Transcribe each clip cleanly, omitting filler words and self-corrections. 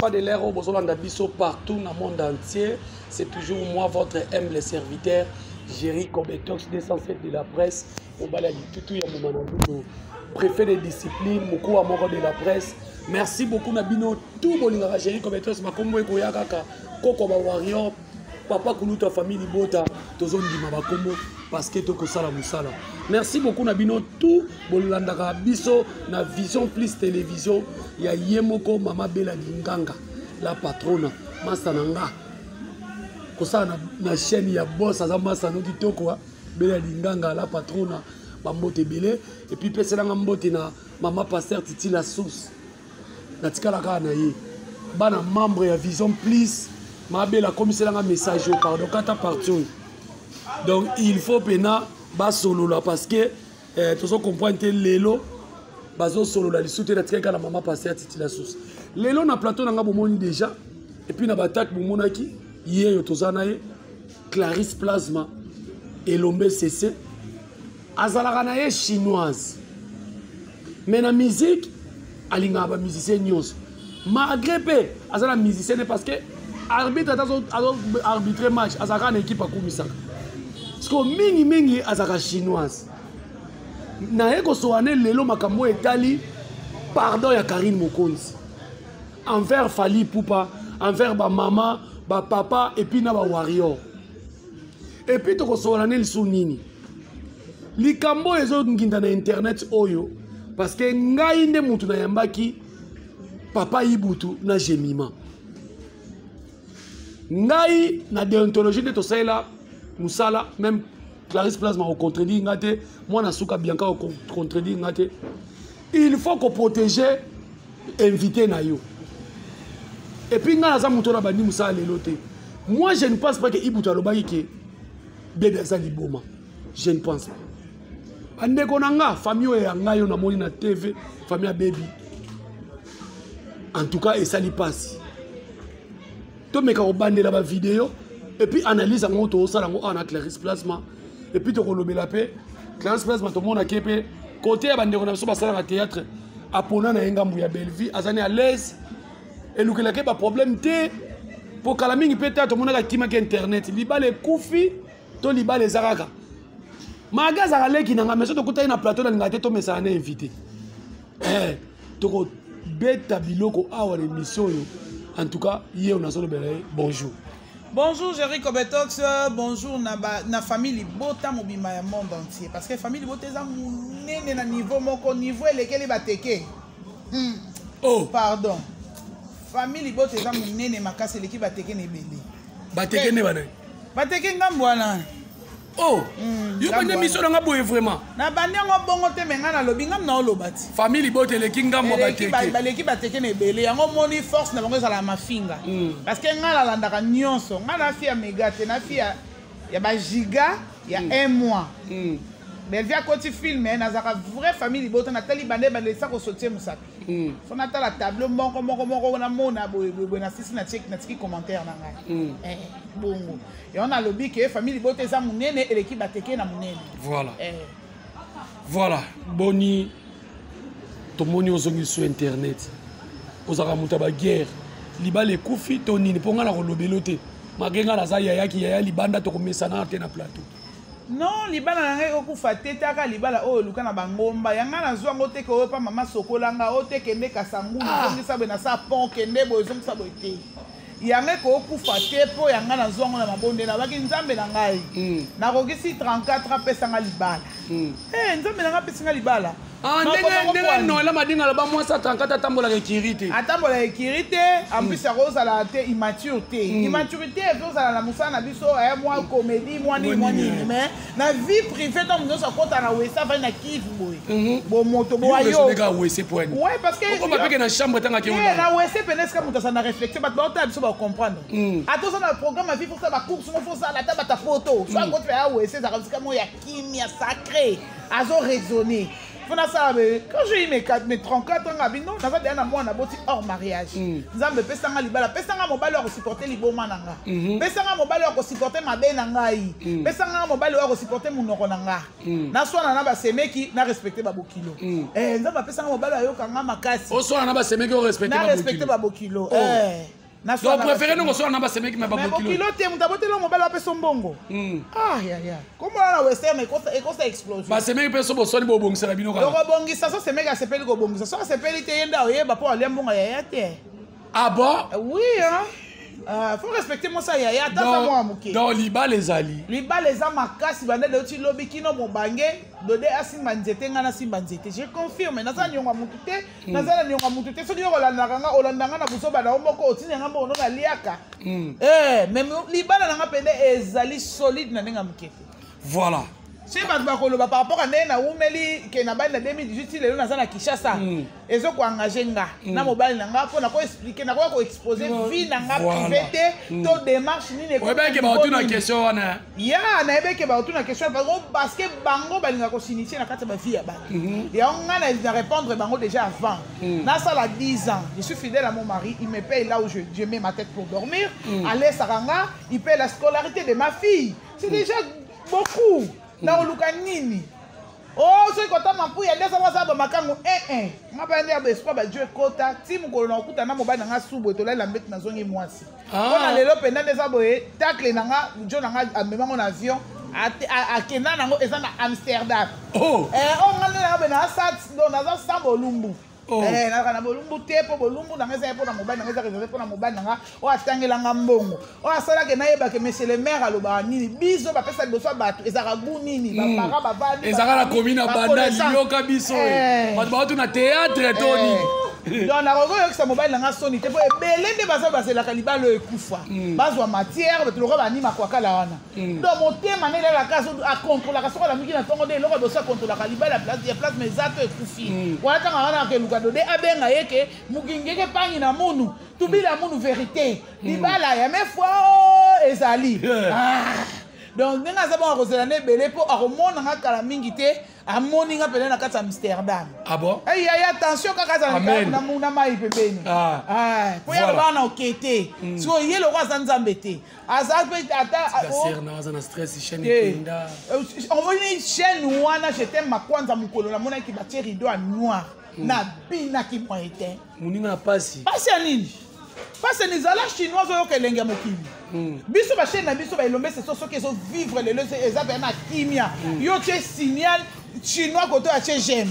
pas de l'air au Bozolanda Bisso partout dans le monde entier. C'est toujours moi, votre humble serviteur, Jerry Kobetox, 207 de la presse. Au Baladi, tout préfet de discipline, beaucoup à mort de la presse. Merci beaucoup, Nabino. Tout le monde, Jerry Kobetox, ma combo Koyakaka, Koko Warrior, Papa Koulouta, famille Bota, Tozon Dimabakomo, parce que Toko Sala Moussala. Merci beaucoup, Nabino. Tout Bolandaka Bisso, na Vision Plus Télévision, il y a Yemoko, Mama Bella Dinganga, la patronne, Masananga. Kosa na chaîne ya boss azama sanoti toko Bella Dinganga, la patronne, Bambote Belé, et puis Pesselanga Mbote na Mama Pasteur Titi la sauce. Na tikala ka na ye. Bana membre ya Vision Plus. Ma belle commissaire un message pardon quand partout. Donc il faut pena bas solo là parce que tout ça comprendre lelo bazo solo là lisouté la tika la maman passer titi la sauce. Lelo na plateau na ngabomoni déjà et puis na batak bomonaki hier yo tozana ye Clarisse Plasma et Lombe CC azalaka na ye chinoise. Mais na musique alinga ba musicien nyos. Malgré peu azala musicien parce que arbitre arbitrer match azaka na équipe akumisaka parce que mingi azaka chinoise na yeko soane lelo makambo etali pardon ya Karine Mokonzi envers Fali Poupa envers ba maman ba papa et puis na ba warrior et puis toko soane lisu nini likambo ezo nginda na internet oyo parce que ngai nde mutu na yambaki papa Ibutu na Jemima ngai na déontologie de tosala musala même Clarisse Plasma au contredit ngate moi na suka Bianca au contredit ngate il faut qu'on protéger invité na yo et puis nga za muto na bandi musala lelote moi je ne pense pas que Ibutu alobaki que bébé za liboma je ne pense pas ande konanga famille ya ngayo na moni na TV famille ya baby en tout cas et ça li passe to meka obande la ba vidéo et puis analyse en moto ça ngo ana Clarisse Plasma et puis to kolobela pe Clarisse Plasma to mona kepe côté ya bande ko na so basala na théâtre apona na ngambu ya Belleville azani à l'aise et lukela ke ba problème te pour kala mingi peut-être to mona ka kima ke internet libale kufi to libale zaraka magaza kaleki na ngameso to kutai na plateau na ngate to mesa na invité to ko beta biloko awa l'émission yo. En tout cas, hier on a solo belé. Bonjour. Bonjour Jerry Kobetox, bonjour na famille Libota mobima ya monde entier parce que famille Libota za munene na niveau moko niveau lekeli bateke. Oh, pardon. Famille Libota za munene makasi leki bateke ne bele. Bateke ne bana. Bateke ngambwana. Oh, yo bande mission nga boye vraiment. Na bande ngo bongo te menga na lobi ngam na olobati. Famille Libota leki ngambo bateke. Baleki bateke ne bele yango moni force na bango za mafinga. Parce que nga la landaka nyonso, nga na fia megate na fia ya ba giga ya 1 mois. Belvia koti filme na zaka vraie famille Libota na tali bande bande sa ko sotie musapi. So na tala tableau moko na mona boye na sisi na check na tiki commentaire na ngai. Bongo. Et on a le bic que famille Libota za munene et l'équipe bateke na munene. Voilà. Voilà. Boni tomoni ozongi sur internet. Ozaka muta ba guerre. Libale kufi to nini ponga na kolobelote. Magenga na za yaya libanda to komesana te na plateau. Non, libala na ngai okufa te taka libala oyo luka na bangomba yanga na zwa ngo te ko pa mama sokolanga o te kende kasangulu zongisa be na sa pont kende boy zongisa boy te yanga ko okufa te po yanga na zwa ngo na mabonde na baki nzambe na ngai na kokisi 34 apesa nga libala nzambe na nga pesa nga libala ndenge no la madinga la ba mwasa 34 atambola ekirite en plus ça rose à la immaturité immaturité ça la musa na biso ya moi comédie moi ni mais na vie privée donc nous ça compte na wesa va na kivu boy bo moto bo ayo ouais parce que on va piquer na chambre tanga ki on na wesa penes comme ça na réflexion ba ta biso ba comprendre attends ça na programme vie pour ça ba course on faut ça la table ta photo soit contre ya wesa ça comme ya kimia sacré azo raisonner Quand j'ai eu mes 34 ans, non, j'avais déjà moi hors mariage. Nzambe pesanga libala, pesanga mobile pour supporter liboma nanga. Pesanga mobile pour supporter ma belle nangai. Pesanga mobile pour supporter mon nanga. Na swana na ba semeki na respecter babokilo. Nzambe pesanga mobile ayo kanga makasi. O swana na ba semeki o respecter babokilo. Donc préféré nous recevoir na ba semeki mais babokilo. Babokilo te mutabote lo mobile apeso mbongo. Ah ya. Comment na western et ça explosion. Ba semeki peso bosoni bo bongisa bino ka. Donc bongisa ça semeki a sepeli ko bongisa. Ça sepeli te yenda oyeba po ale mbongo ya te. Ah bon? Oui hein. Faut respecter moi ça yaya tata moi muke. Donc liba les ali. Liba les amakasi bande de ti lobi kino mobange dode asimba nzete ngana simba nzete. Je confirme naza nyonga mutute naza nyonga mutute so nyonga landanga olandanga na busoba na omoko otine ngamba ono na liaka. Même liba na nga pende ezali solide na nga mukete. Voilà. Si par rapport à na umeli ke na bali na 2018 lelo naza na Kinshasa ezo ko engager nga na mobile nanga ko na ko expliquer na ko exposer vie nanga privé to démarche ni ne ko ba ke ba otuna question wana ya na ebe ke ba otuna question parce que bango balinga ko s'initier na kati ba vie ya bana et on nga na répondre bango déjà avant na ça la 10 ans je suis fidèle à mon mari il me paye là où je mets ma tête pour dormir aller saranga il paye la scolarité de ma fille c'est déjà beaucoup. Na oluka nini oh so ikota mampu ya ndesa wa saba makango ngapa ndi aba espoir ba Dieu kota timu ko na okuta na mobali nga subo to la mbeti na zongi mwasi kona lelo penda ndesa boye tacle na nga jo na nga amema na avion a kena nango eza na Amsterdam on ngana na ba na sat do na za sambo lumbu na kana bolumbu te po bolumbu na ngeza po na mobali na ngeza réservé po na mobali nga o atangela nga mbongo o asala ke na yeba ke monsieur le maire aloba nini biso ba pesa biso bato ezaka gu nini ba para ba bandi ezaka la commune banda lioka biso bato ba na théâtre toni donc na rogo yo que sa mobile nga soni te po ebele nde baza basela kalibalo ekufa bazwa matière bato loko banima kwa kala wana donc motema nele la kaso a contre la kaso la miki na tongo de loko dosa contre la kalibala place mes ato ekufi wana tanga wana ke luka dode abenga yeke mukingeke pangi na munu tubila munu vérité libala ya me fois ezali donc nga za bon kozela ne belé po akomona nga kala mingi te amoni nga pele na kati Amsterdam. Ah bon? Ya attention kaka za na muna mai pembeni. Po ya bana okete. So ye lo kwa nzambe te. Aza pe ata serna za na stress chaîne kinda. On voni chaîne wana j'étais ma kwanza mukolo na mona ki batie rideau noir. Na bina ki moite. Muninga pasi. Pasi nini? Parce que les ala chinois ont que lenga mokili. Biso ba chaîne na biso ba ilombe c'est so que so vivre le eza na kimia. Yo te signal chinois côté a j'aime.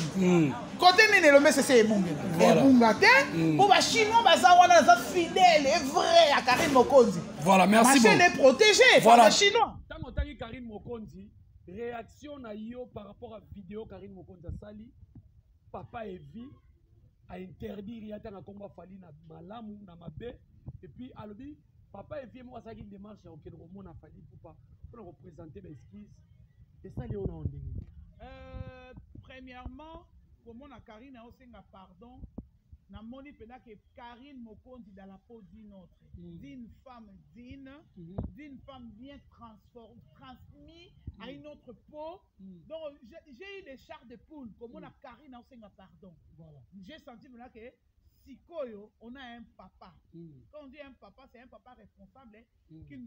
Côté nini ilombe c'est ebunga. Ebunga te pour ba chinois baza wana za fidèle et vrai à Karine Mokonzi. Voilà, merci beaucoup. Ma chaîne est protégée par les chinois. Tango tangi Karine Mokonzi, réaction na yo par rapport à vidéo Karine Mokonzi sali papa Evi a interdire yatanga komba fali na malamu na mabe et puis alobi papa et moi ça qui démarche au Québec on a fallu pour représenter mes esquisses et ça les on a ondingi premièrement comme on a Karine a aussi pardon na moni pena que Karine Mokonzi dans la peau d'une autre d'une femme digne d'une femme bien transmise à une autre peau donc j'ai eu des chars de poule comme on a Karine a aussi pardon voilà j'ai senti maintenant que Sikoyo, on a un papa. Quand on dit un papa, c'est un papa responsable qui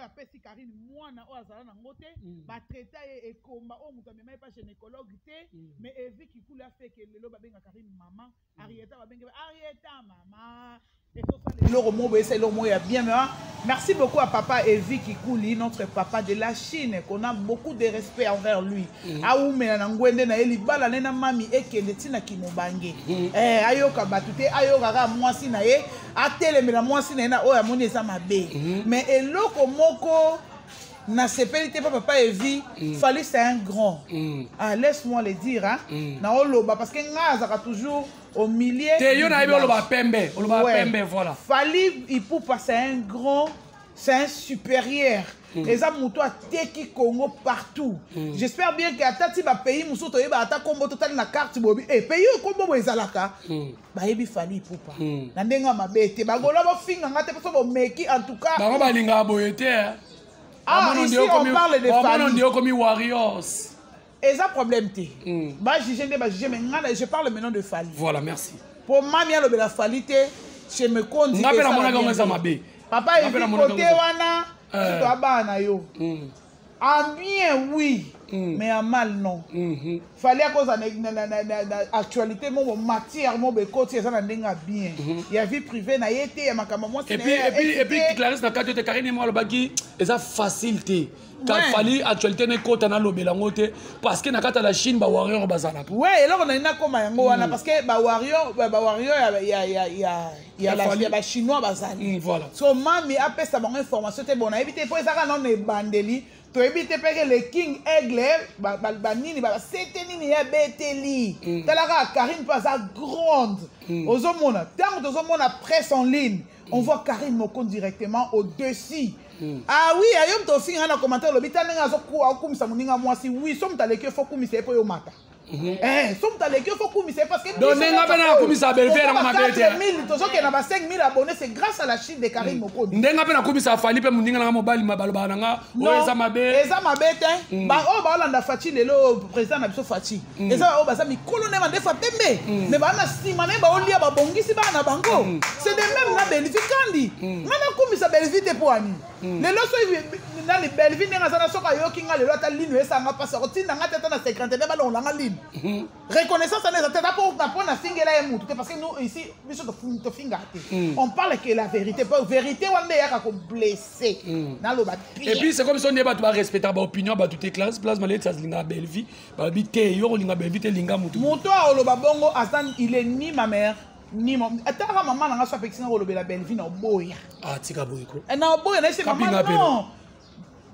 appelle si Karine moi na o azala na ngote ba traiter et combat o muta même pas gynécologue mais Evi qui coule a fait que le ba benga Karine maman Arieta ba benga Arieta maman et tout ça le romo c'est le mot bien mais merci beaucoup à papa Evi qui coule notre papa de la Chine qu'on a beaucoup de respect envers lui a umela na ngwende na elibala na mami ekende tina kimobange ayoka batute ayoka mwasi na ye atelemela mwasi na ye na oyo amoni eza mabe mais eloko moko na sepelité papa Evi fallait c'est un grand laisse-moi le dire na oloba parce que ngazaka toujours au milieu te yo na ibe oloba pembe voilà fallait il pour passer un grand c'est un supérieur les amouto a teki Congo partout j'espère bien que atati ba pays musoto yeba ata kombo total na carte bobi et pays kombo bo ezalaka ba yebi fali pupa na ndenga mabete ba gola bo finga ngate so bo meki en tout cas ba balinga boyete ici on parle de famille on dit comme warriors Et ça problème t'es. Bah juger mais je parle maintenant de Fally. Voilà, merci. Pour moi bien le la Fally t'es je me compte. Ngape na mona comme ça mabe. Papa il dit côté wana tu dois bana yo. En bien oui. Mais en mal non. Fallait à cause de l'actualité, mon matière, mon côté, ça n'a pas bien. Il y a vie privée, na été, il y a ma caméra. Et puis Clarisse n'a qu'à te cariner moi le bagui, et ça facilité. Car Fally actualité n'est qu'au tana l'obelangote parce que n'a qu'à la Chine ba warrior bazana. Ouais, et là on a une comme yango wana parce que ba warrior il y a la chinois bazana. Voilà. So mami après ça bonne information te bon, éviter pour ça non ne bandeli. Tu évites que le King Aigle, banini, c'était nini ya beteli. Talara Karine passe à grande. Aux hommes, tant que aux hommes presse en ligne, on voit Karine Mokon directement au-dessus. Ah oui, ayom to fin na commentaire le bitane ngazo ku akumisa muninga mwasi oui, somme taleke faut kumisa po yo mata. Somme taleke faut kumisa parce que donner nga bana kumisa belve na mabete. 4000 to soki na ba 5000 abonnés, c'est grâce à la Chine de Karine Mokon. Ndenga bana kumisa Fally pe muninga na mobile mabaloba nga o eza mabe. Eza mabete ba o ba olanda Fati lelo président na biso Fati. Eza o ba sa mikolo ne mande fa pembe. Mais ba na sima ne ba olia ba bongisi ba na bango. C'est de même na Belvi kandi. Ngana kumisa Belvi te po ani. Lelo so na li Belvi ne ngazana soka yoki nga lelo ata ligne esa nga pasa otinda nga teta na 50 ne ba longa nga ligne. Reconnaissance à les têtes pour na fingela et moutou parce que nous ici biso to finga. On parle que la vérité pas vérité on est ya ko blessé na lo ba. Et puis c'est comme si on n'est pas respecter ba opinion ba toutes les classes place malé ça linga Belvi ba bité yo linga Belvi te linga moutou. Moutou a lo ba bongo Hassan il est ni ma mère ni mon atara maman na so pexina ko lo bela Belvi na boya. Ah tika boyiko. Na boya na c'est maman non.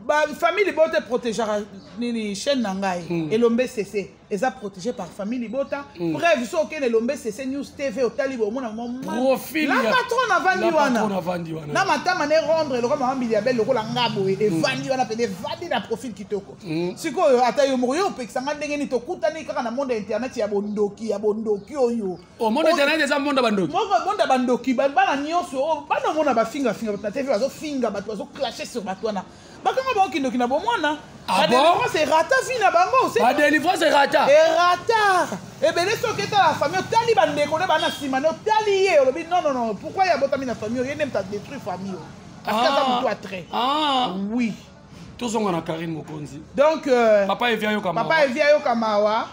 Ba famille bote protégera nini chaîne nangai elombe cc eza protégé par famille bota bref so que elombe cc news tv otalibo mona profil la patronne avandi wana na matama ne rendre le comme ambili ya belle lokola ngabo e vandi wana pede vandi na profil kitoko sikoyo ata yo moyo pekisanga ndenge ni tokutani kaka na monde internet ya bondoki oyo o monde internet eza monde bandoki monde bandoki bana nyonso bana mona ba finga na tv bazo finga bato bazo clasher sur bato wana bakanga ba kindoki na bomwana ah bon c'est rata fina bango c'est pas délivrance c'est rata et rata et ben so que ta la famille tali bande ko bana sima no tali ye olobi non pourquoi ya botami na famille ye même ta détruire famille parce que ça me doit très oui tous on a Karine Mokonzi donc papa evia yo kamawa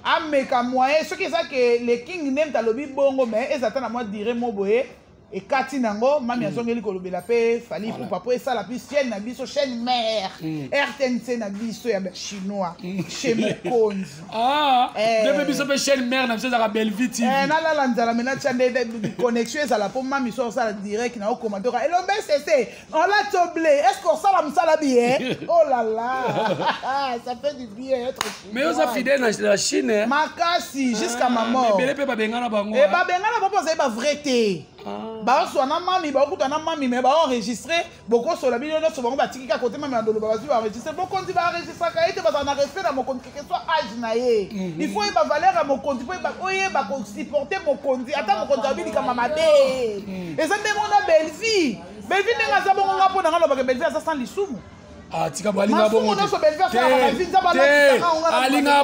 ameka moyen ce qui ça que les king nem ta lobi bongo mais ezata na moi dire mo boye et Kati nango mami azongeli kolobela pe Fally pour papa ça la plus chaîne na biso chaîne mère RTNC na biso ya chinois chez Mokonzi depuis biso pe chaîne mère na biso za Belvi TV na la nzala mena chande de connexion ça la pour mami so ça direct na au commentaire elombe cc on l'a toblé est-ce qu'on ça la msala bien oh là là ça fait du bien être chinois mais on fidèle na la Chine makasi jusqu'à ma mort mais pe ba bengana bango et ba bengana papa c'est pas vrai té ba so na mami ba okuta na mami mais ba enregistrer boko so la bino no so ba tiki ka côté mami andolo ba ba enregistrer boko ndi ba enregistrer ka ete ba na respect na mokonzi que soit âge na ye il faut ba valeur à mokonzi po ba oye ba ko supporter mokonzi ata mokonzi abili kama mabe et ça demande na Belvi nenga za bongo ngapo na ngalo ba Belvi ça sans lisumu tika alinga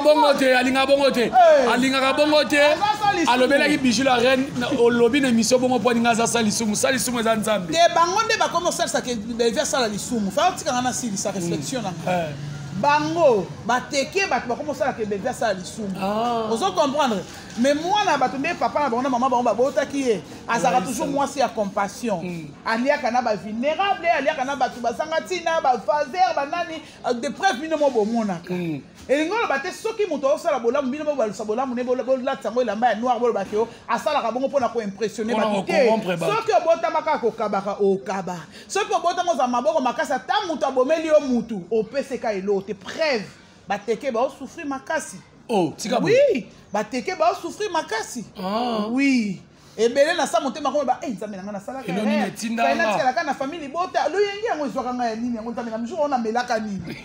bongo te alinga bongo te alobelaki bijou la reine olobi na émission bongo po alinga za salisumu eza nzambe te bango nde bakomi osalisa ke Belvi asala lisumu fa otikanga na silisa réflexion na bango bateke bato bakomi osala ke Belvi asala lisumu ozo comprendre mais moi na bato nde papa na bango na mama bango babotaki ye azalaka toujours mwasi ya compassion aliaka na bavulnérable aliaka na bato basanga ntina bafaser banani de preuve bino mo bomonaka elingi oloba te soki moto osala bolamu bino bobalusa bolamu ne bolatisa yango elamba ya noir bolobaki yo asalaka bongo mpona koimpressionne bato te soki obotamaka kokabaka okaba soki obotama oza maboko makasi ata moto abomeli yo mutu opeseka elo te preuve bateke baosouffrir makasi oui bateke baosouffrir makasi oui ebele na sa motema ko ba nzambe nanga na sala ka na na famille bota lo yengi yango izwaka nga ya nini yango nzambe na mjuro ona melaka nini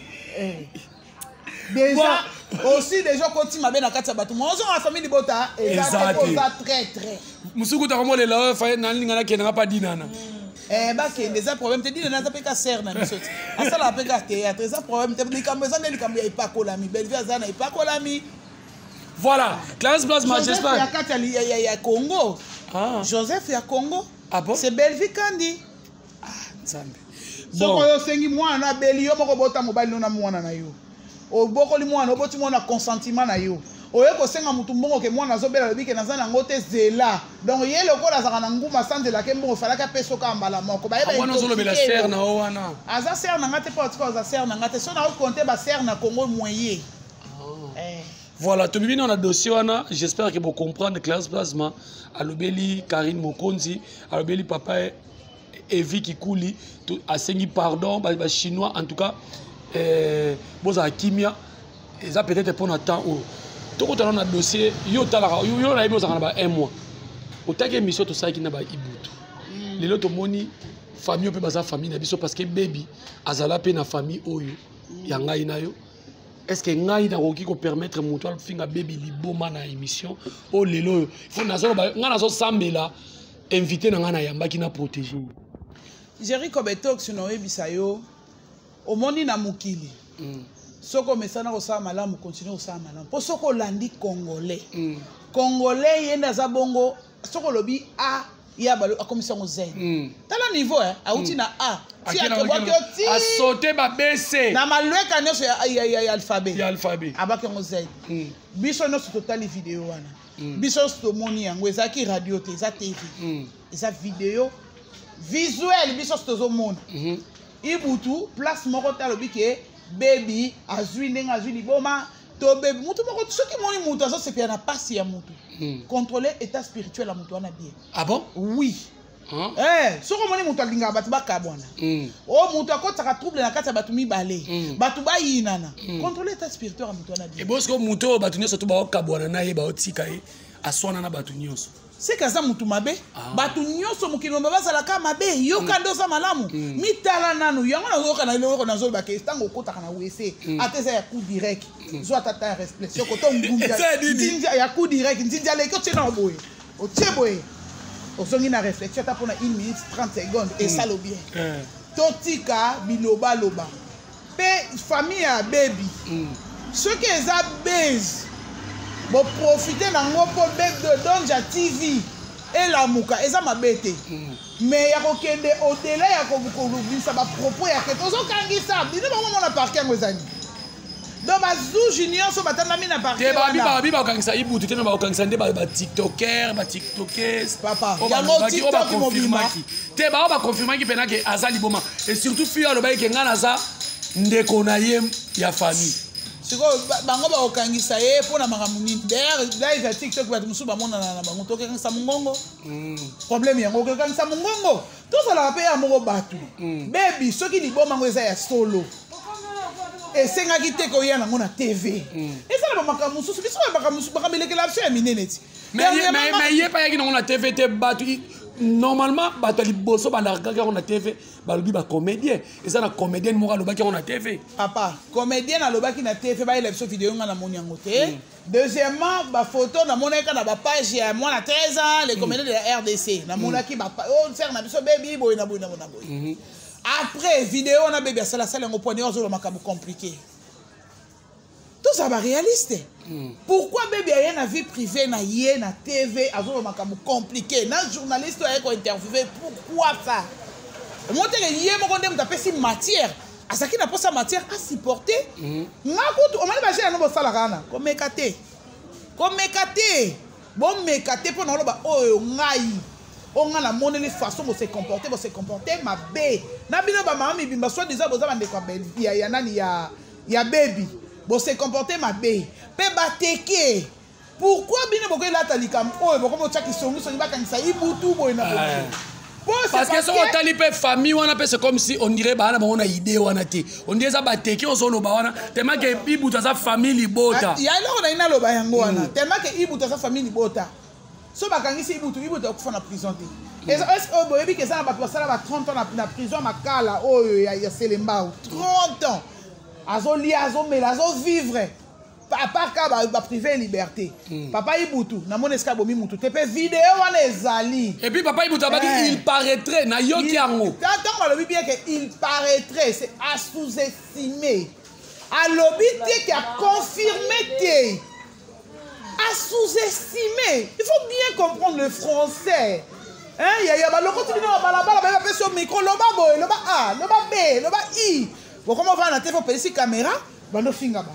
déjà aussi déjà koti mabe na kati ya bato mozo na famille bota eza très très musuku ta komo lela fa na linga na kenanga pa dinana bakende eza problème te dina naza mpe ka ser na biso te asalaka mpe ka théâtre eza problème te likambo eza nde likambo ya epakolami Bellevue aza na epakolami. Voilà, Clarence Plasma, j'espère. Il y a Congo. Joseph, il y a Congo. Ah bon? C'est Bellevue Kandi. Ah, Nzambe. Bon. Si vous avez un Bellevue, vous avez un mobile. Vous avez un consentiment. Vous avez un mutumbo que moi nazo bela lobi ke nazana ngote zela donc yé le ko la zana nguma sanze la kembo fala ka peso ka mbala moko ba yeba wana zo lobela ser na wana aza ser na ngate pas ko aza ser na ngate so na compter ba ser na Congo moyen. Voilà, tout le monde a un dossier, j'espère que vous comprenez Clarence Plasma, Alobeli, Karine Mokonzi, Alobeli Papa Evi Kikouli, a saigné pardon, les Chinois en tout cas, bon ça Kimia, et ça peut-être pour notre temps où tout le monde a un dossier, yo na ibo ça na un mois, au tag émission tout ça qui n'a pas ibutu, les autres moni famille peut baser famille na biso parce que baby azala pe na famille oyo yanga inayo. Est-ce que ngai na roki ko permettre mutu al finga baby liboma na émission o lelo faut nazo nga nazo sambela invité na ngana yamba ki na protéger Jerry Kobetox no ebisa yo omoni na mukili soko mesana ko sa malamu continue ko sa malamu po soko landi congolais congolais yenda za bongo soko lobi a ya balo akomisa ngo Z tala niveau auti na a ti akebaki a sauter ba BC na malweka nyonso ya alphabet abaki ngo Z biso nyonso totali video wana biso tomoni yango ezaki radio te eza TV eza video visuel biso tozomona ibutu place moko talobi ke baby azwi ndenga azwi liboma to baby mutu moko soki moni mutu azo sepia na pasi ya mutu contrôler état spirituel à mutu wana bien. Ah bon? Oui. Soko moni mutu alinga batu bakabwana. Mutu akotaka trouble na kati ya batu mibale. Batu bayinana. Contrôler état spirituel à mutu wana bien. Et bosko mutu batu nyonso to ba kabwana na ye ba otika ye aswana na batu nyonso. C'est kaza mutu mabe batu nyonso mukino bazala ka mabe yoka ndoza malamu mitala nanu yango na yoka na lelo na zolo ba ke tango kota kana wese ateza ya coup direct zo atata réflexion ko to ngumba ndinja ya coup direct ndinja le ko tena boye o teboye o songi na réflexion ta pona 1 minute 30 secondes et ça lo bien totika biloba loba pe famille ya baby ce qui est a base bon profiter nango pour bec de Donja TV et la muka eza mabete mais ya kokende au-delà ya kobukolubisa ba propos ya ke tozo kangisa bino ba mona parquet ngozani do bazu junior so batanda mina parquet te ba kangisa ibutu te ba kangisa nde ba tiktoker ba tiktokers papa ya mo tiktok mobima te ba confirmer ki pena ke azali boma et surtout fio lo ba ke ngana za ndeko na ye ya famille siko bango ba okangisa ye pona makambo nini d'ailleurs live ya TikTok ba musu ba mona na bango to kangisa mungongo problème yango ke kangisa mungongo to sala pe ya moko batu baby soki liboma ngo eza ya solo esenga ki te ko ya nango na TV eza ba makambo musu biso ba makambo musu ba kamelekela option ya minene ti mais ye pa ya ki nango na TV te batu normalement bato liboso bandaka on a TV balobi ba comédien eza na comédienne moko alobaki on a TV papa comédienne alobaki na TV ba ile vidéo nga na moni yango te deuxièmement ba photo na monaka na ba page ya moi na 13 ans les comédiens de la RDC na monaki ba faire na biso baby boy na boy après vidéo on a baby sala ngo poni ozo makambo compliqué tout ça va réaliste. Pourquoi bébé a une vie privée na yé na TV azo makambo compliqué na journaliste a ko interviewé pourquoi ça moi te yé mo konde mta pesi matière asaki na posa matière à supporter ngakutu o mali ba jena no sala kana ko mekate bon mekate pour na loba oyo ngai on a la monnaie les façons de se comporter ma bé na bino ba mama bimba soit déjà boza bande ko belle ya nani ya baby bon se comporter ma bé pe bateke pourquoi bino boko lata likam oyo boko mo tchaki songu songi bakangisa ibutu boy na parce que so otali pe famille wana pe c'est comme si on dirait ba na bona idée wana te on dirait ça bateke on solo ba wana tellement que ibutu sa famille libota ya loko na ina loba yango wana tellement que ibutu sa famille libota so bakangisi ibutu akufa na prison te est-ce que boyebi que ça ba passer ba 30 ans na prison makala oyo ya Selembao 30 ans azo lia azo mela azo vivre part ka privé liberté. Papa Ibutu, na mon eska bomi mutu. Te pe vidéo wana ezali. Et puis papa Ibutu a dit il paraîtrait na yoki yango. Tant le bien que il paraîtrait, c'est à sous-estimer. À l'obité qui a confirmé té. À sous-estimer. Il faut bien comprendre le français. Hein, il y a le côté de la personne au micro, loba boy, loba A, loba B, loba I. Bon, comment on va dans la télé, caméra? Bando finga ba.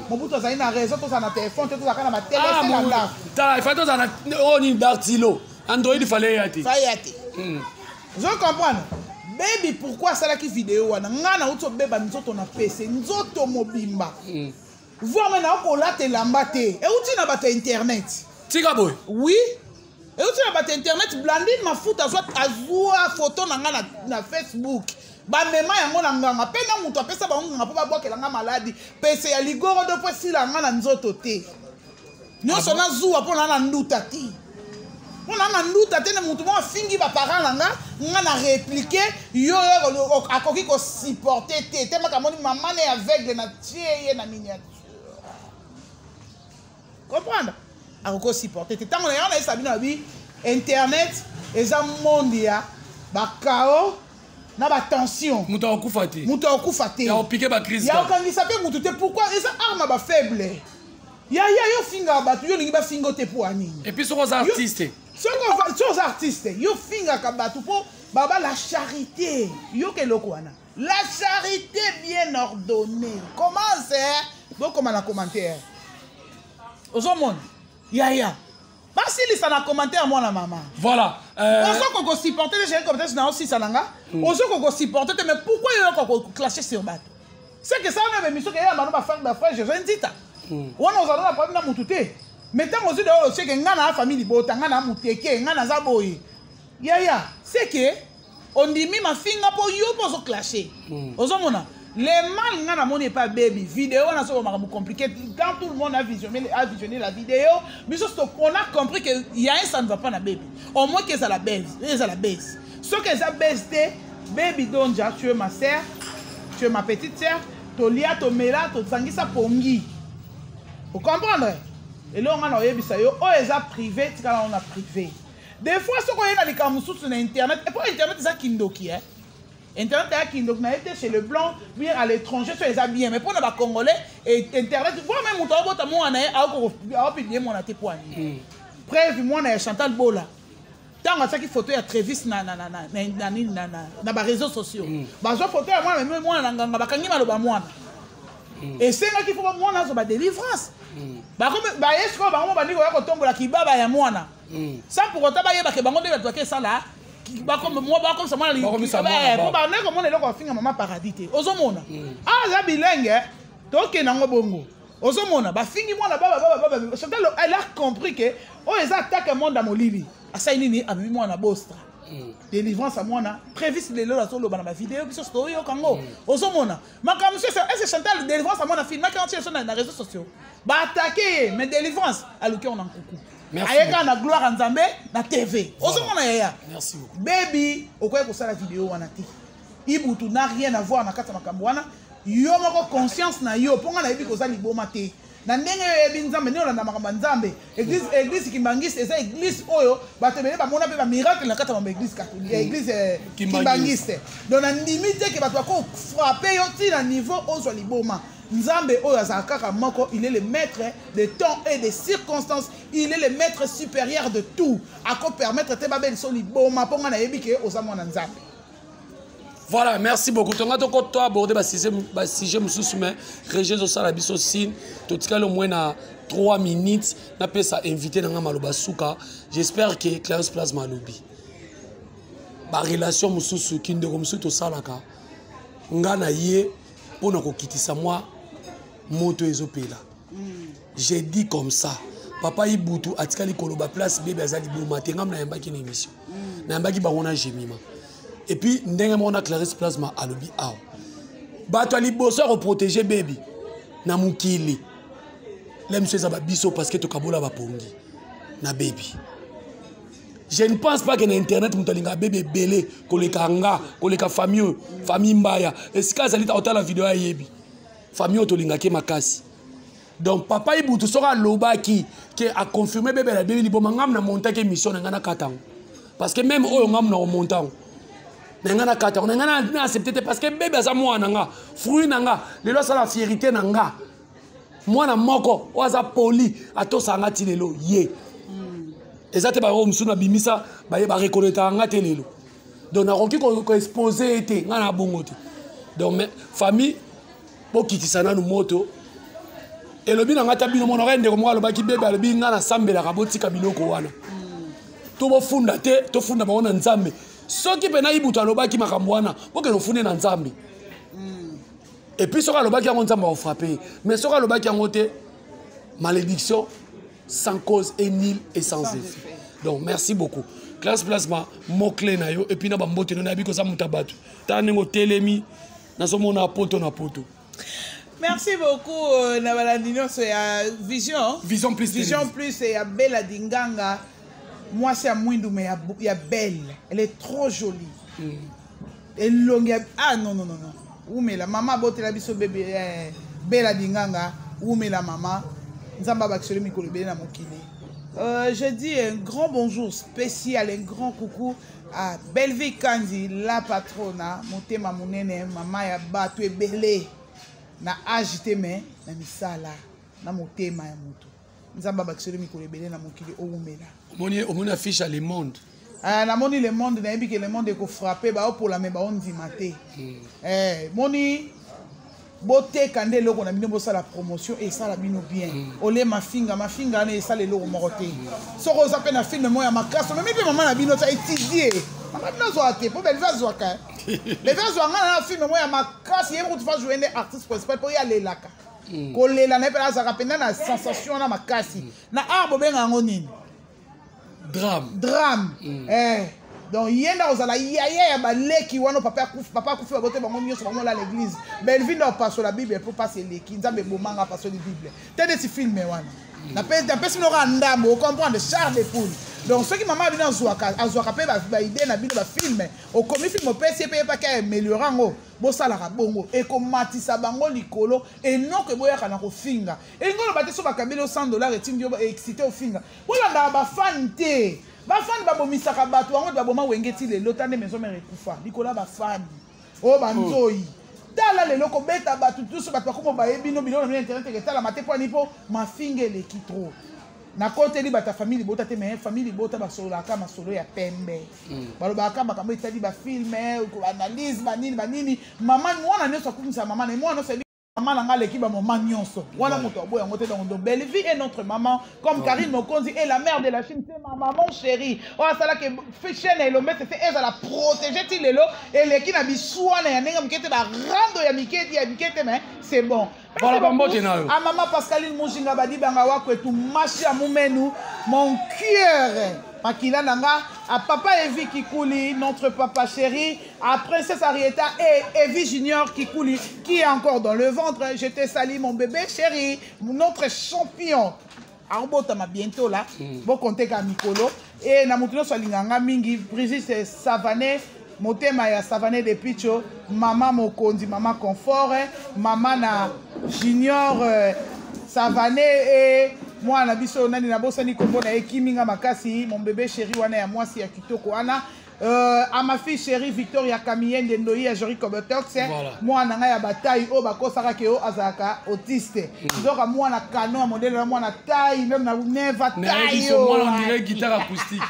Mon bout a une raison, tout ça na téléphone, tout ça na télé, c'est la lave. Il faut tout ça na on une dartilo. Android il fallait y aller. Ça y est. Vous comprenez? Baby, pourquoi ça là qui vidéo wana ngana uto beba nzoto na PC, nzoto mobimba. Voir maintenant ko la te lambate. Et uti na bata internet. Tika boy. Oui. Et uti na bata internet Blandine ma foot azwa azwa photo na ngana na Facebook. Ba mema yango na nganga pe na muto apesa ba nganga po ba bokela nga maladi PC ya ligoro do po sila ngana nzoto te. Nyonso na zuwa po na nduta ti. On a nduta te na mutu mo fingi ba parents nga na répliquer yo akoki ko supporter te te maka moni maman est aveugle na tie na miniature. Comprendre? Akoko supporter te tango na yo na sabina bi internet eza mondia ba kao na ba tension. Mutu okufa te. Mutu okufa te. Ya opiquer ba crise. Ya okangisa pe mutu te pourquoi eza arme ba faible. Ya yo finga ba tu yo lingi ba fingo te pour ani. Et puis sur les artistes. Sur les artistes, yo finga kabatu po baba la charité. Yo ke lokwana. La charité bien ordonnée. Comment c'est? Donc comment la commentaire? Aux monde. Ya. Pas si les na commentaire moi la maman. Voilà. Ozo ko supporter les commentaires na aussi salanga. Ozo ko supporter mais pourquoi yo ko clasher sur bateau? C'est que ça on a mis sur que ya mano ba frère je viens dire. On nous a donné problème na mutute. Mais tant que vous savez que vous avez une famille, vous avez une mouteke, vous avez un zaboye. C'est que on dit que ma fille n'a pas eu pour clasher. Les mal n'est pas baby. Vidéo, on a compliqué. Quand tout le monde a visionné la vidéo, on a compris qu'il y a un ça ne va pas na baby. Au moins que ça la baisse. Ce que ça baisse, baby donja, tu es ma soeur, tu es ma petite soeur, Tolia, Tomela, Tozangisa Pongi. Vous comprenez? Et là, on a privé, on a privé. Des fois, ce qu'on a des camoufles sur Internet, et pour Internet, c'est ça Kindoki. Internet, c'est Kindoki. On a été chez le blanc, bien à l'étranger, c'est ça bien. Mais pour les Congolais, Internet, voir même mon temps, moi, on a publié mon atépoigne. Preuve, moi, on a Chantal Bola. Tant que ça qui photo ya Travis na ba réseaux sociaux. Ba zo photo ya moi même moi na nganga bakangi maloba moi. Et c'est là qu'il faut moi na zo ba délivrance. Ba comme ba est-ce que ba mo ba ndiko ya kotombola kibaba ya mwana. Sans pour autant ba yeba ke bango de ba ça là. Ba comme moi ba comme ça moi li. Ba ba ne comme on est là ko finga maman paradis te. Ozomona. Ah za bilenge to ke nango bongo. Ozomona ba fingi mwana baba. Chantal elle a compris que oh ils attaquent monde à Molili. Asa inini amemi mwana bostra. Délivrance à mwana prévis les lola solo bana ba vidéo qui sont story au Congo. Ozomona. Maka monsieur est-ce Chantal délivrance à mwana film quand tu es sur les réseaux sociaux. Ba attaquer mais délivrance à luki on en coucou. Merci. Ayeka na gloire en Nzambe na TV. Ozomona ya. Merci beaucoup. Baby, okoye ko sala vidéo wana ti. Ibutu n'a rien à voir na kata makambo wana. Yo moko conscience na yo ponga na yebi ko sala liboma te. Na ndenge yebi Nzambe ne olanda makambo Nzambe. Église Kimbangiste eza église oyo batebele ba mona pe ba miracle na kata ma église catholique. Église Kimbangiste. Donc na limite ke bato ko frapper yo ti na niveau ozo liboma. Nzambe oyo azakaka moko, il est le maître des temps et des circonstances. Il est le maître supérieur de tout. A ko permettre te babel so liboma ponga na yebi ke ozamona Nzambe. Voilà, merci beaucoup. Tu as abordé le sujet, mais Régis Osala Bisso Sin, tu as au moins 3 minutes, tu as invité dans Maloba Souka. J'espère que Clarisse Place Malobi. La relation Moussou qui est comme ça, tu as dit pour nous quitter ça, moi, moto ezopela. J'ai dit comme ça. Papa Ibutu a dit que la place bébé Azali Boumate, ngam na yamba ki émission. Na yamba ki barona jemima. Et puis, on a Clarisse Plasma à l'obi. Bato ali bosso pour protéger baby. Na mukili. L'aime ce biso parce que tu kabola ba pongi. Na baby. Je ne pense pas que na internet mutalinga bébé belé koleka nga, koleka famille mbaya. Est-ce que ça lit autant la vidéo à yebi. Famille otolinga ke makasi. Donc papa Ibutu sera loba qui a confirmé bébé la bébé libo mangam na monta ke mission ngana katang. Parce que même eux ngam na montant. Ngana katang ngana na accepter parce que bébé za moi nanga fruit nanga lelo ça la fierté nanga. Moi na moko waza poli ato sanga ti lelo ye. Ezate ba o msuna bimisa ba reconnaître nga te lelo. Donc na roki ko exposer été ngana bongote. Donc famille bokitisana no moto et le bina ngata bino mona rende ko mo alobaki bebe alobi ngana sambela ka botika biloko wana to bo funda te to funda ba wana nzambe soki pena Ibutu alobaki makambo wana boke no funde na nzambe et puis soka alobaki yango nzambe va frapper mais soka alobaki yango te malédiction sans cause et nil et sans effet. Donc merci beaucoup classe plasma mot clé na yo et puis na ba mbote no na biko za mutabatu ta ningo telemi na somo na poto na poto. Merci beaucoup Nabalandino, c'est Vision Plus et Bella Dinganga. Moi c'est à Mwindu mais il y a Belle, elle est trop jolie. Elle longue ah non. Où mais la maman botte la biso bébé Bella Dinganga, où mais la maman Nzamba Baxele Mikolo Bele na mokili. Je dis un grand bonjour spécial, un grand coucou à Belleville Kandi, la patrona, Motema Munene, maman ya batu ebele. Na agité mais na misala na motema ya mutu nzamba bakisele mikolo ebele na mokili oumela omoni affiche à Le Monde na moni Le Monde na yebi ke Le Monde ko frapper ba pour la me ba on dimate moni bote kande loko na bino bosa la promotion et ça la bino bien ole mafinga na ça le loko morote soko za pe na film mo ya makaso mais pe maman na bino ça étudier maman bino zo ate po belle va zo ka les gens ont un film moi ma casse hier tu vas jouer un artiste principal pour y aller là coller la n'est pas ça rappelle na sensation na ma casse na arbo benga ngoni drame donc yenda ozala yaya ba leki wana papa kufi ba bote bango nyonso bango la l'église Belleville na passe la Bible pour passer leki nzambe bomanga passe la Bible tede si film wana na pesi no randamo comprendre Charles de Poule. Donc ceux qui maman bino azwaka pe ba idée na bino ba film au komi film pesi pe pa ka améliorer ngo bo sala ka bongo e ko matisa bango likolo et non que boya kana ko finga e ngolo bate so ba kabelo $100 etingi yo excité au finga wala nda ba fan te ba fan ba bomisa ka bato ngo ba boma wengeti le lotande maison mère kufa likola ba fan o banzoi tala le loko beta batu tous bato ko ba ebino bilo na internet ke tala mate po ni po ma finga le kitro na côté li bata famille bota te mais famille bota ba solo aka masolo ya pembe balo ba aka makambo itali ba film ko analyse banini maman mwana nyoso kumisa maman et moi no c'est maman nga l'équipe maman nyonso wana moto boya ngote donc Belleville est notre maman comme Karine Mokonzi est la mère de la Chine, c'est ma maman chérie oh ça là que chaîne et le mettre c'est elle la protéger ti lelo et l'équipe na biswana ya nenga mkete ba rando ya mikete mais c'est bon. Voilà, à maman Pascaline Mujinga badi banga wako etu machi ya mumenu mon cœur makila nanga à papa Evi Kikouli notre papa chéri à princesse Arietta et Evi Junior Kikouli qui est encore dans le ventre. Je te salue mon bébé chéri notre champion arbota ma bientôt là bon compter ka mikolo et na mutuno salinganga mingi Brigitte Savané motema ya Savané de Picho maman Mokondi maman Confort maman na Junior Savané et moi na biso nani na bosa ni kombo na ekiminga makasi mon bébé chéri wana ya mwasi ya kitoko wana à ma fille chérie Victoria Camille de Ndoyi à Jori Kobotox moi na ya bataille o bakosaka ke o azaka autiste donc moi na canon modèle moi na taille même na neva taille moi on dirait guitare acoustique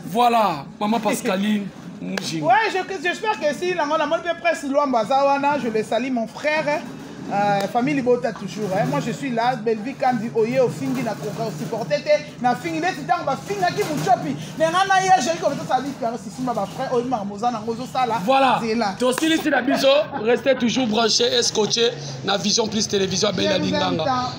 voilà maman Pascaline Mujinga. Ouais, j'espère que si la monnaie presse Luamba Zawana, je le salue mon frère. Famille Libota toujours. Moi je suis là, Belleville Kandi Oye au Fingi na Koka supporter na Fingi les temps ba Finga ki muchopi. Mais ngana ya j'ai comme ça dit car si ma frère Oye Marmoza na ngozo sala. Voilà. To style ici la biso, restez toujours branchés et scotchés na Vision Plus télévision à Bella Dinganga.